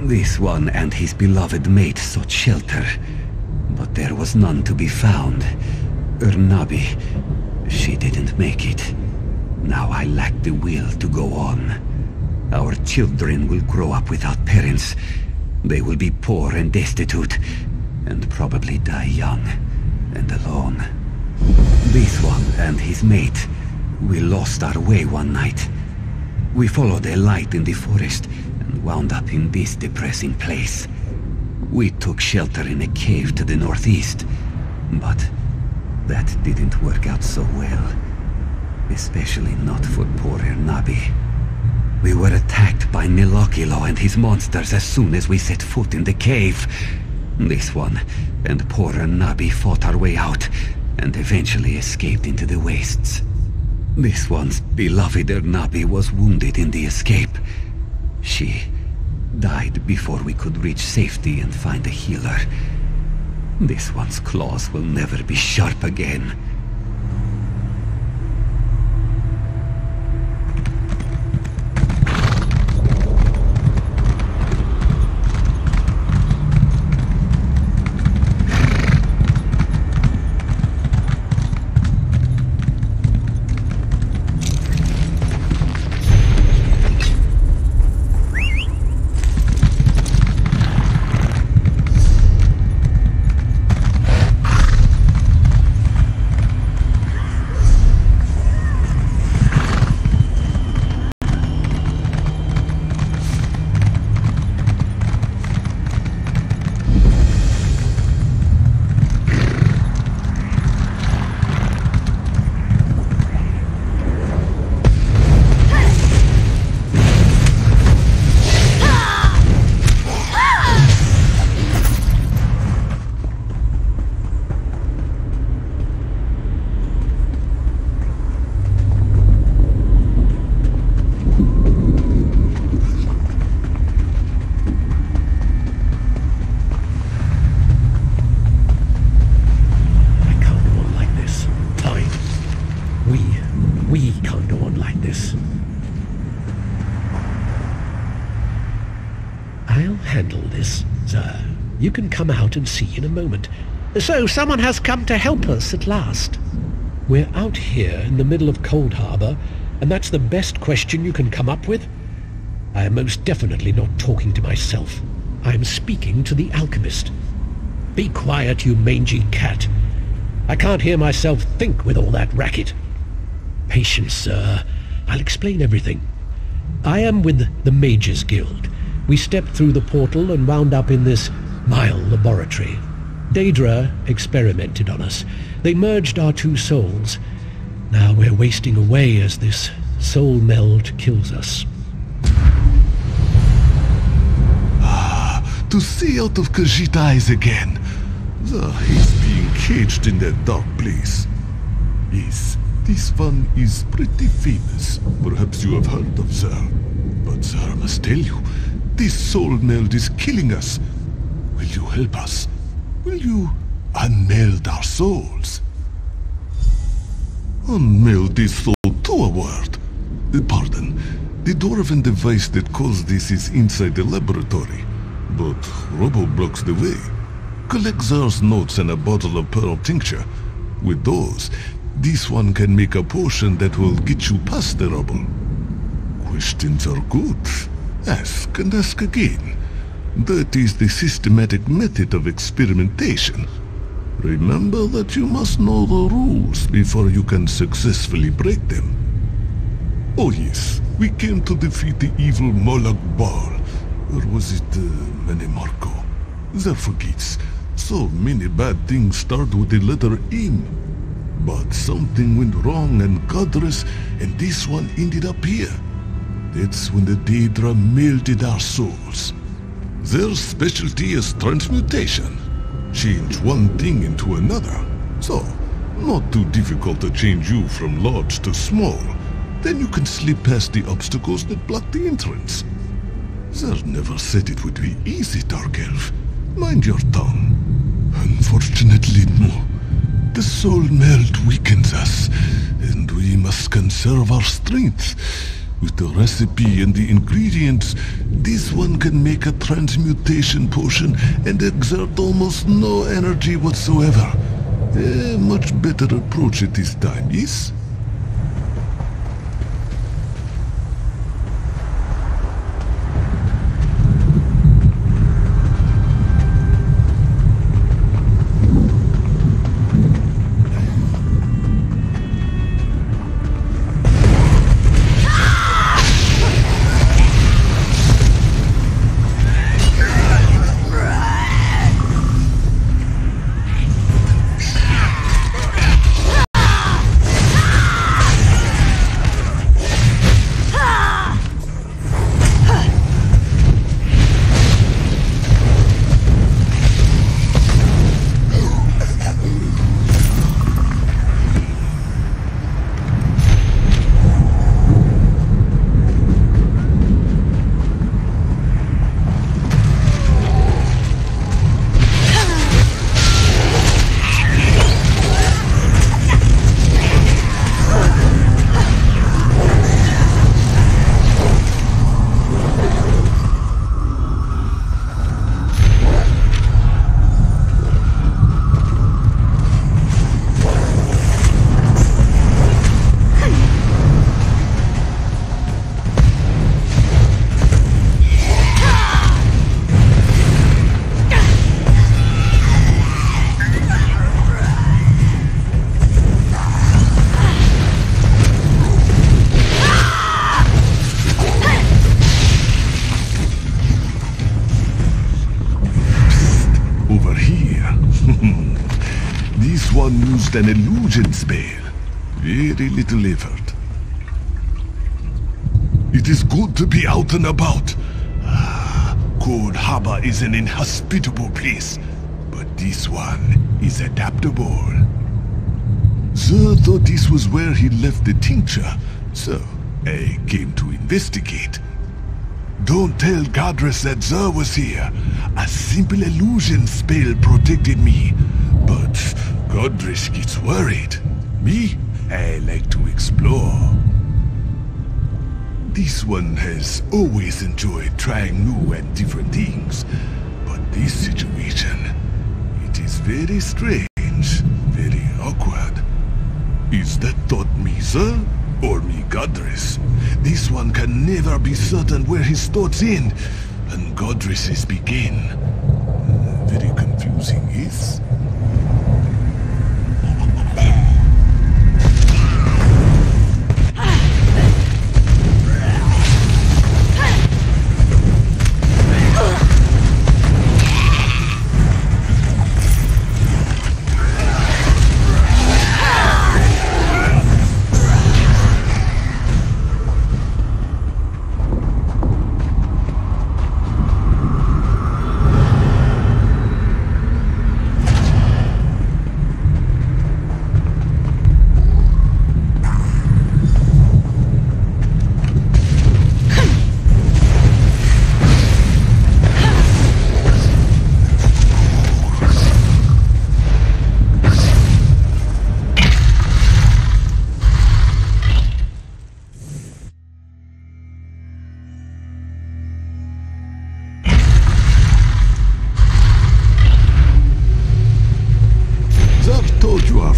This one and his beloved mate sought shelter, but there was none to be found. Nabi, she didn't make it. Now I lack the will to go on. Our children will grow up without parents. They will be poor and destitute, and probably die young and alone. This one and his mate, we lost our way one night. We followed a light in the forest and wound up in this depressing place. We took shelter in a cave to the northeast, but that didn't work out so well. Especially not for poor Nabi. We were attacked by Nilokilo and his monsters as soon as we set foot in the cave. This one and poor Nabi fought our way out and eventually escaped into the wastes. This one's beloved Nabi was wounded in the escape. She died before we could reach safety and find a healer. This one's claws will never be sharp again. You can come out and see in a moment. So someone has come to help us at last. We're out here in the middle of Coldharbour, and that's the best question you can come up with? I am most definitely not talking to myself. I am speaking to the alchemist. Be quiet, you mangy cat. I can't hear myself think with all that racket. Patience, sir. I'll explain everything. I am with the Mage's Guild. We stepped through the portal and wound up in this vile laboratory. Daedra experimented on us. They merged our two souls. Now we're wasting away as this soul meld kills us. To see out of Khajiit eyes again. He's being caged in that dark place. Yes, this one is pretty famous. Perhaps you have heard of Sir. But sir, I must tell you, this soul meld is killing us. Will you help us? Will you unmeld our souls? Unmeld is so to a word. Pardon. The dwarven device that caused this is inside the laboratory. But Robo blocks the way. Collect Zar's notes and a bottle of pearl tincture. With those, this one can make a potion that will get you past the rubble. Questions are good. Ask and ask again. That is the systematic method of experimentation. Remember that you must know the rules before you can successfully break them. Oh yes, we came to defeat the evil Moloch Ball. Or was it Menemarco? There forgets. So many bad things start with the letter M. But something went wrong and Godress, and this one ended up here. That's when the Daedra melted our souls. Their specialty is transmutation. Change one thing into another. So, not too difficult to change you from large to small. Then you can slip past the obstacles that block the entrance. Zer never said it would be easy, Dark Elf. Mind your tongue. Unfortunately, no. The soul meld weakens us, and we must conserve our strength. With the recipe and the ingredients, This one can make a transmutation potion and exert almost no energy whatsoever. A much better approach at this time, yes? Used an illusion spell. Very little effort. It is good to be out and about. Coldharbour is an inhospitable place, but this one is adaptable. Zer thought this was where he left the tincture, so I came to investigate. Don't tell Godress that Zer was here. A simple illusion spell protected me, but Godress gets worried. Me, I like to explore. This one has always enjoyed trying new and different things, but this situation, it is very strange, very awkward. Is that thought me, sir? Or me, Godress? This one can never be certain where his thoughts end, and Godress's begin. Very confusing, yes?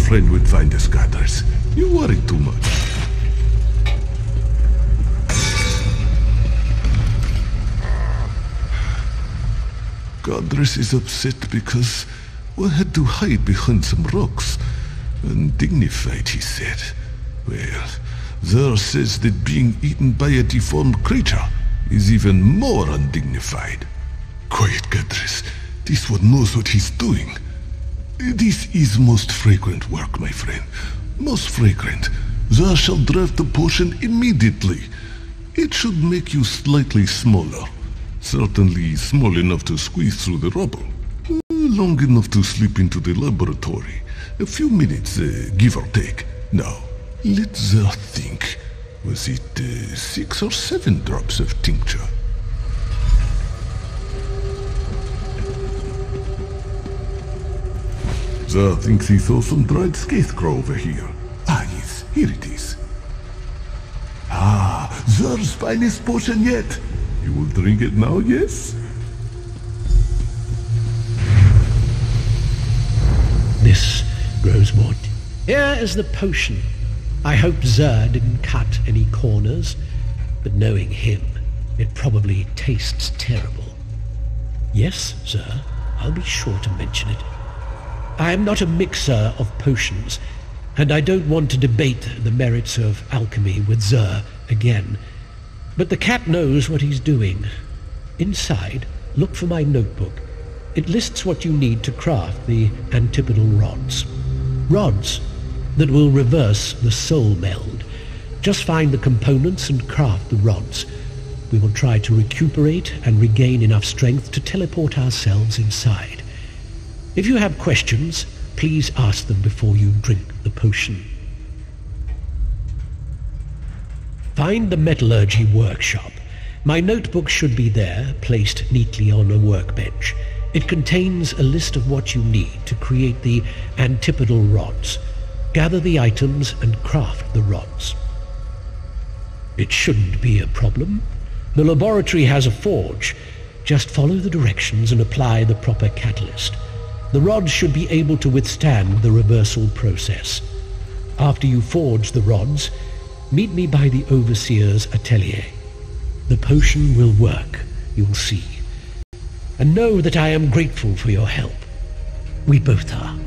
Friend would find us, Godress. You worry too much. Godress is upset because we had to hide behind some rocks. Undignified, he said. Well, Zer says that being eaten by a deformed creature is even more undignified. Quiet, Godress. This one knows what he's doing. This is most fragrant work, my friend. Most fragrant. Zer shall draft the potion immediately. It should make you slightly smaller. Certainly small enough to squeeze through the rubble. Long enough to slip into the laboratory. A few minutes, give or take. Now, let Zer think. Was it 6 or 7 drops of tincture? Zer thinks he saw some dried scarecrow over here. Ah, yes, here it is. Ah, Zer's finest potion yet. You will drink it now, yes? This grows more... Here is the potion. I hope Zer didn't cut any corners, but knowing him, it probably tastes terrible. Yes, Zer, I'll be sure to mention it. I am not a mixer of potions, and I don't want to debate the merits of alchemy with Zer again. But the cat knows what he's doing. Inside, look for my notebook. It lists what you need to craft the antipodal rods. Rods that will reverse the soul meld. Just find the components and craft the rods. We will try to recuperate and regain enough strength to teleport ourselves inside. If you have questions, please ask them before you drink the potion. Find the metallurgy workshop. My notebook should be there, placed neatly on a workbench. It contains a list of what you need to create the antipodal rods. Gather the items and craft the rods. It shouldn't be a problem. The laboratory has a forge. Just follow the directions and apply the proper catalyst. The rods should be able to withstand the reversal process. After you forge the rods, meet me by the Overseer's atelier. The potion will work, you'll see. And know that I am grateful for your help. We both are.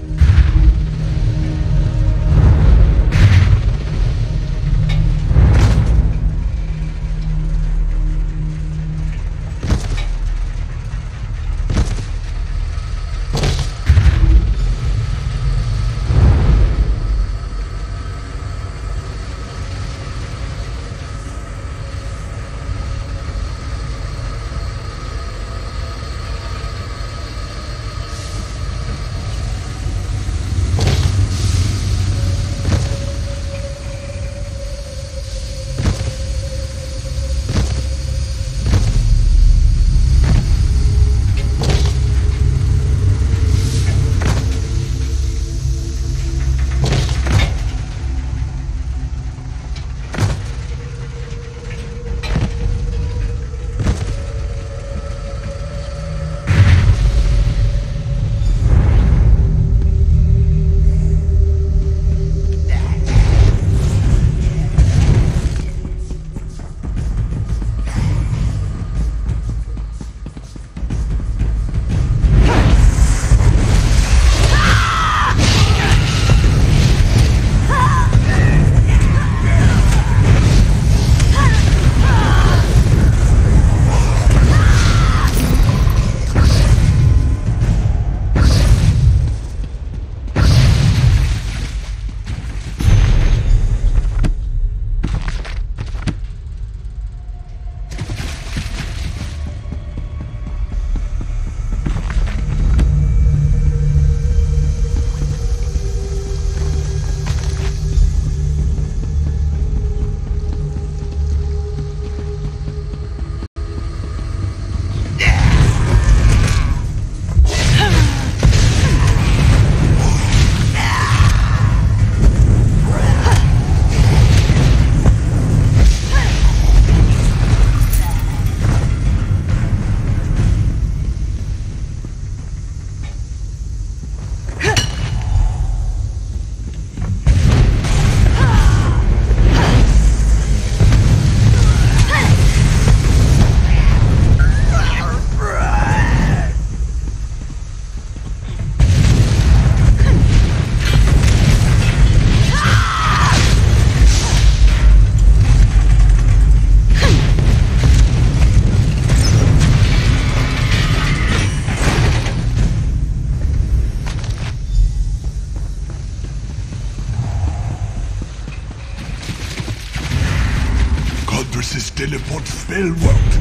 Teleport spell worked.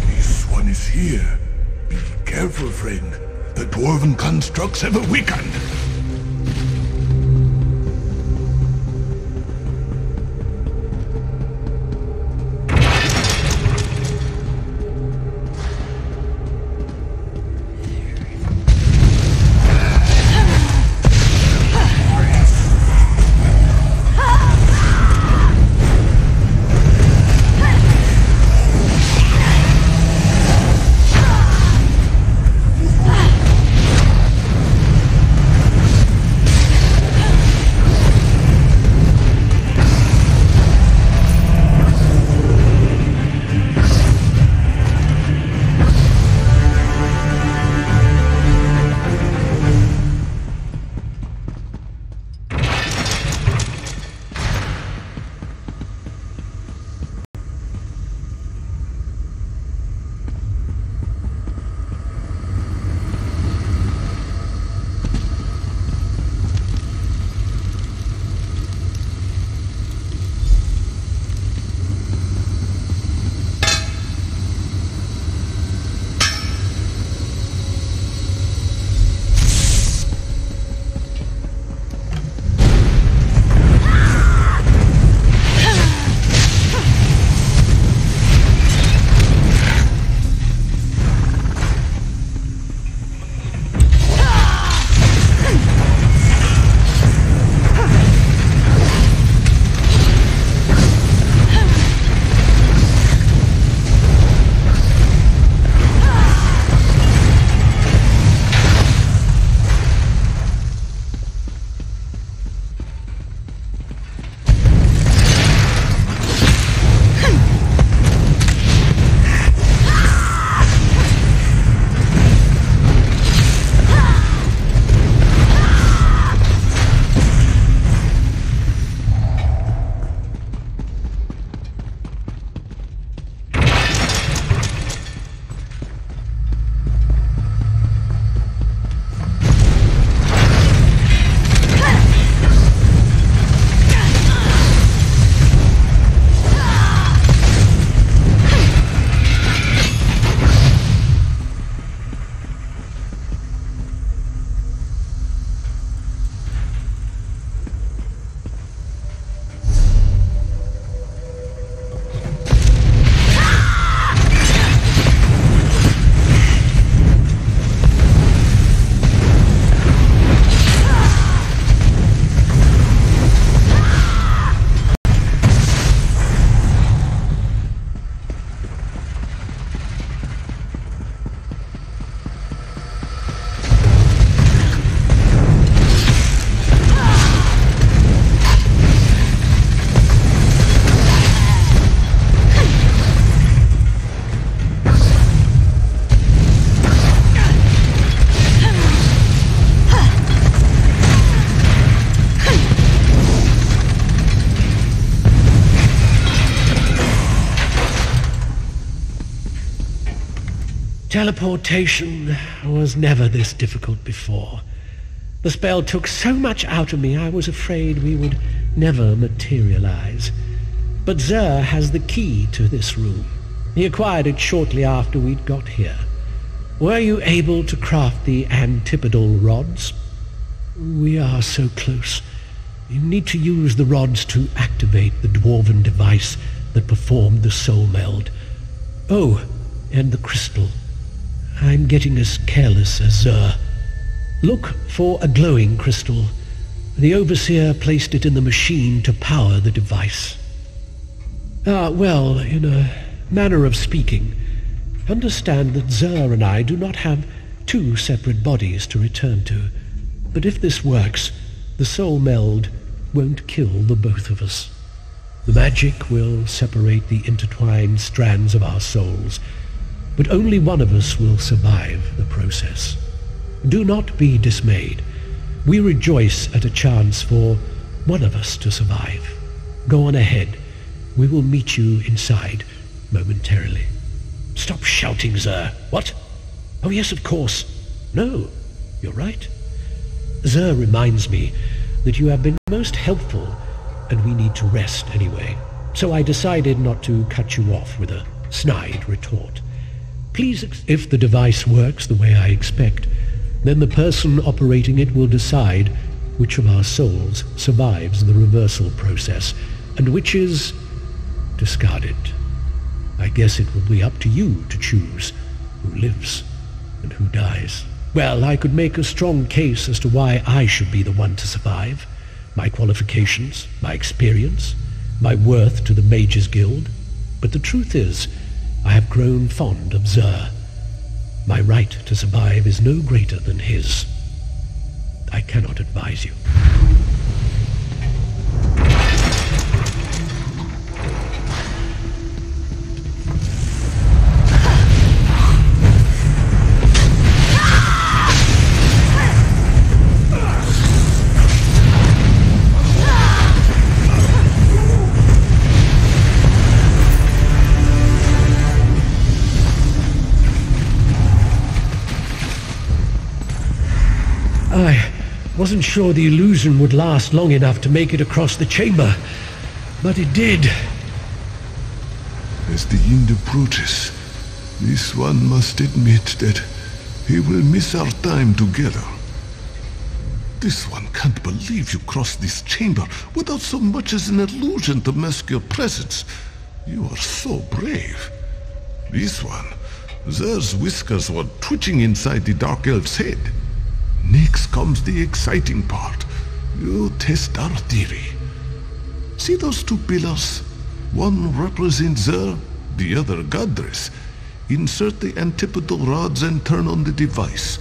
This one is here. Be careful, friend. The dwarven constructs have weakened. Teleportation was never this difficult before. The spell took so much out of me I was afraid we would never materialize. But Zer has the key to this room. He acquired it shortly after we'd got here. Were you able to craft the antipodal rods? We are so close. You need to use the rods to activate the dwarven device that performed the soul meld. Oh, and the crystal. I'm getting as careless as Zer. Look for a glowing crystal. The Overseer placed it in the machine to power the device. Well, in a manner of speaking, understand that Zer and I do not have two separate bodies to return to. But if this works, the soul meld won't kill the both of us. The magic will separate the intertwined strands of our souls, but only one of us will survive the process. Do not be dismayed. We rejoice at a chance for one of us to survive. Go on ahead. We will meet you inside momentarily. Stop shouting, Zer. What? Oh, yes, of course. No, you're right. Zer reminds me that you have been most helpful, and we need to rest anyway. So I decided not to cut you off with a snide retort. Please, if the device works the way I expect, then the person operating it will decide which of our souls survives the reversal process, and which is discarded. I guess it will be up to you to choose who lives and who dies. Well, I could make a strong case as to why I should be the one to survive. My qualifications, my experience, my worth to the Mages Guild. But the truth is, I have grown fond of Zer. My right to survive is no greater than his. I cannot advise you. I wasn't sure the illusion would last long enough to make it across the chamber, but it did. As the end approaches, this one must admit that he will miss our time together. This one can't believe you crossed this chamber without so much as an illusion to mask your presence. You are so brave. This one, Zer's whiskers were twitching inside the Dark Elf's head. Next comes the exciting part. You test our theory. See those two pillars? One represents Zer, the other Godress. Insert the antipodal rods and turn on the device.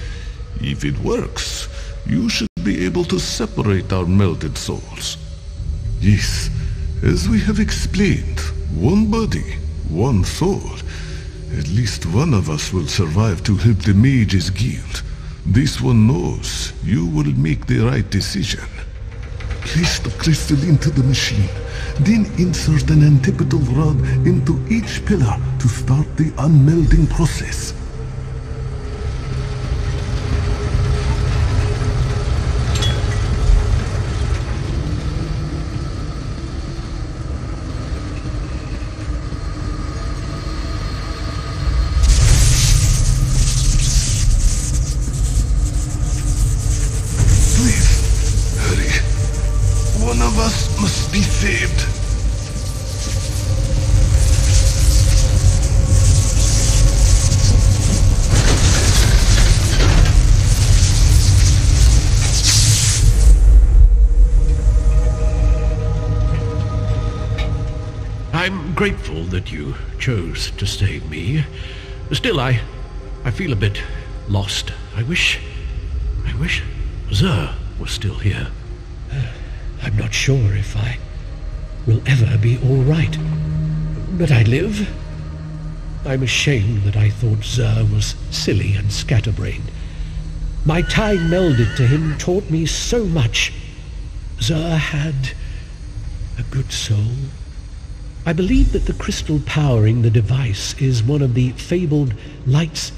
If it works, you should be able to separate our melted souls. Yes, as we have explained, one body, one soul. At least one of us will survive to help the Mages Guild. This one knows you will make the right decision. Place the crystal into the machine, then insert an antipodal rod into each pillar to start the unmelding process. Must be saved. I'm grateful that you chose to save me. Still, I feel a bit lost. I wish Zer was still here. I'm not sure if I will ever be all right. But I live. I'm ashamed that I thought Zer was silly and scatterbrained. My time melded to him taught me so much. Zer had a good soul. I believe that the crystal powering the device is one of the fabled lights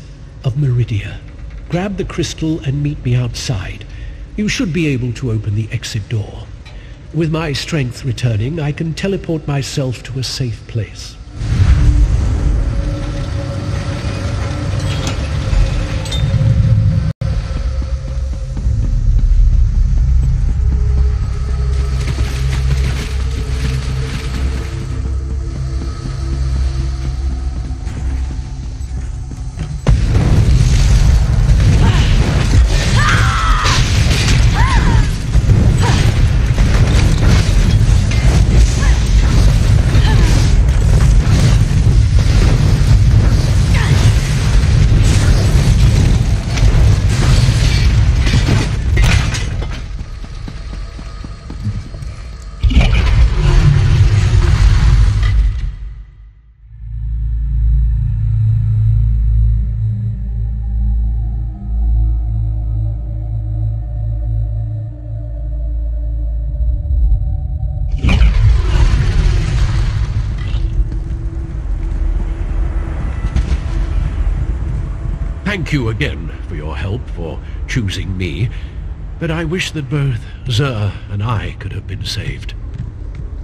of Meridia. Grab the crystal and meet me outside. You should be able to open the exit door. With my strength returning, I can teleport myself to a safe place. Thank you again for your help, for choosing me, but I wish that both Xur and I could have been saved.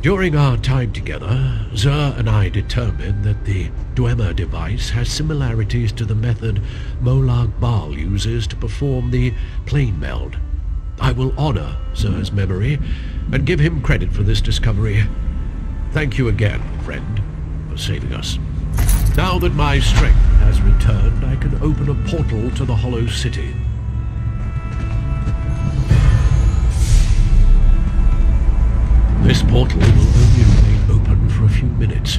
During our time together, Xur and I determined that the Dwemer device has similarities to the method Molag Bal uses to perform the plane meld. I will honor Xur's memory and give him credit for this discovery. Thank you again, friend, for saving us. Now that my strength has returned, I can open a portal to the Hollow City. This portal will only remain open for a few minutes.